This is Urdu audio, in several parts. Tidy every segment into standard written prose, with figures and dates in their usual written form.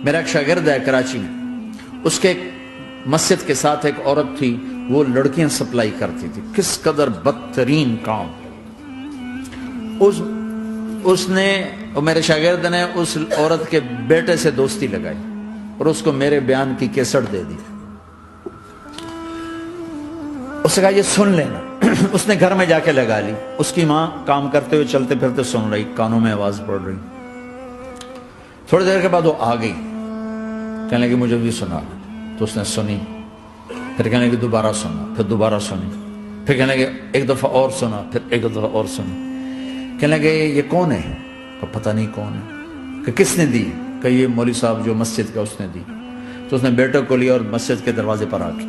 میرا ایک شاگرد ہے کراچی میں، اس کے مسجد کے ساتھ ایک عورت تھی، وہ لڑکیاں سپلائی کرتی تھی، کس قدر بدترین کام۔ اس نے، میرے شاگرد نے اس عورت کے بیٹے سے دوستی لگائی اور اس کو میرے بیان کی کیسٹ دے دی۔ اس نے کہا یہ سن لینا۔ اس نے گھر میں جا کے لگا لی، اس کی ماں کام کرتے ہوئے چلتے پھرتے سن رہی، کانوں میں آواز پڑ رہی۔ تھوڑی دیر کے بعد وہ آ گئی، کہنے لگی مجھے بھی سنا، تو اس نے سنی، پھر کہنے لگی دوبارہ سنا، پھر دوبارہ سنی، پھر کہنے لگی ایک دفعہ اور سنا، پھر ایک دفعہ اور سنی۔ کہنے لگے یہ کون ہے؟ کہ پتہ نہیں کون ہے۔ کہ کس نے دی؟ کہ یہ مولوی صاحب جو مسجد کا، اس نے دی۔ تو اس نے بیٹے کو لیا اور مسجد کے دروازے پر آ کے،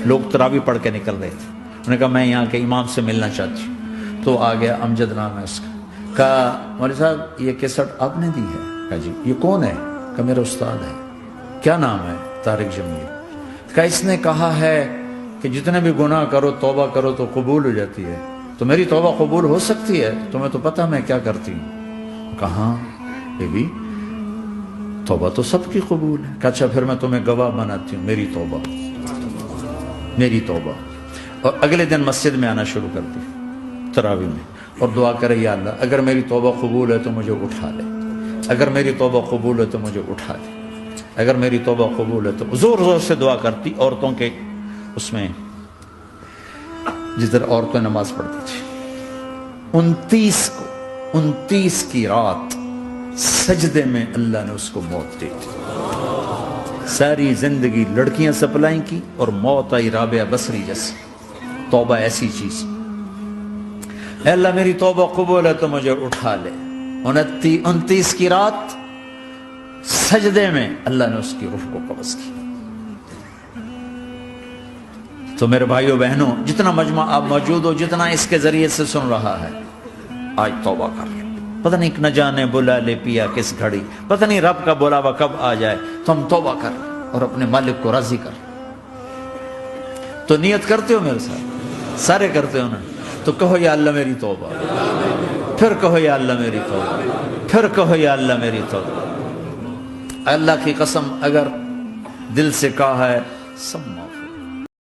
لوگ تراویح پڑھ کے نکل رہے تھے، انہوں نے کہا میں یہاں کے امام سے ملنا چاہتی ہوں۔ تو آ گیا، امجد نام ہے اس کا۔ کہا مولوی صاحب یہ کیسٹ آپ نے دی ہے؟ کہا جی۔ یہ کون ہے؟ کہ میرا استاد ہے۔ کیا نام ہے؟ طارق جمیل۔ کہا اس نے کہا ہے کہ جتنے بھی گناہ کرو توبہ کرو تو قبول ہو جاتی ہے، تو میری توبہ قبول ہو سکتی ہے؟ تمہیں تو پتہ میں کیا کرتی ہوں۔ کہاں بے بی، توبہ تو سب کی قبول ہے۔ کہا اچھا پھر میں تمہیں گواہ بناتی ہوں، میری توبہ، میری توبہ۔ اور اگلے دن مسجد میں آنا شروع کر دی تراویح میں، اور دعا کرے یا اللہ اگر میری توبہ قبول ہے تو مجھے اٹھا لے، اگر میری توبہ قبول ہے تو مجھے اٹھا لے، اگر میری توبہ قبول ہے تو۔ زور زور سے دعا کرتی، عورتوں کے اس میں جدھر عورتیں نماز پڑھتی تھی۔ 29 کی رات سجدے میں اللہ نے اس کو موت دے دی۔ ساری زندگی لڑکیاں سپلائی کی اور موت آئی رابعہ بصری جیسی۔ توبہ ایسی چیز، اے اللہ میری توبہ قبول ہے تو مجھے اٹھا لے۔ 29 کی رات سجدے میں اللہ نے اس کی روح کو قبض کی۔ تو میرے بھائیوں بہنوں، جتنا مجمع آپ موجود ہو، جتنا اس کے ذریعے سے سن رہا ہے، آج توبہ کر لو۔ پتہ نہیں نہ جانے بلا لے پیا کس گھڑی، پتہ نہیں رب کا بلاوا کب آ جائے، تو ہم توبہ کر اور اپنے مالک کو راضی کر۔ تو نیت کرتے ہو میرے ساتھ؟ سارے کرتے ہو نا؟ تو کہو یا اللہ میری توبہ، پھر کہو یا اللہ میری توبہ، پھر کہو یا اللہ میری توبہ۔ اللہ کی قسم اگر دل سے کہا ہے سب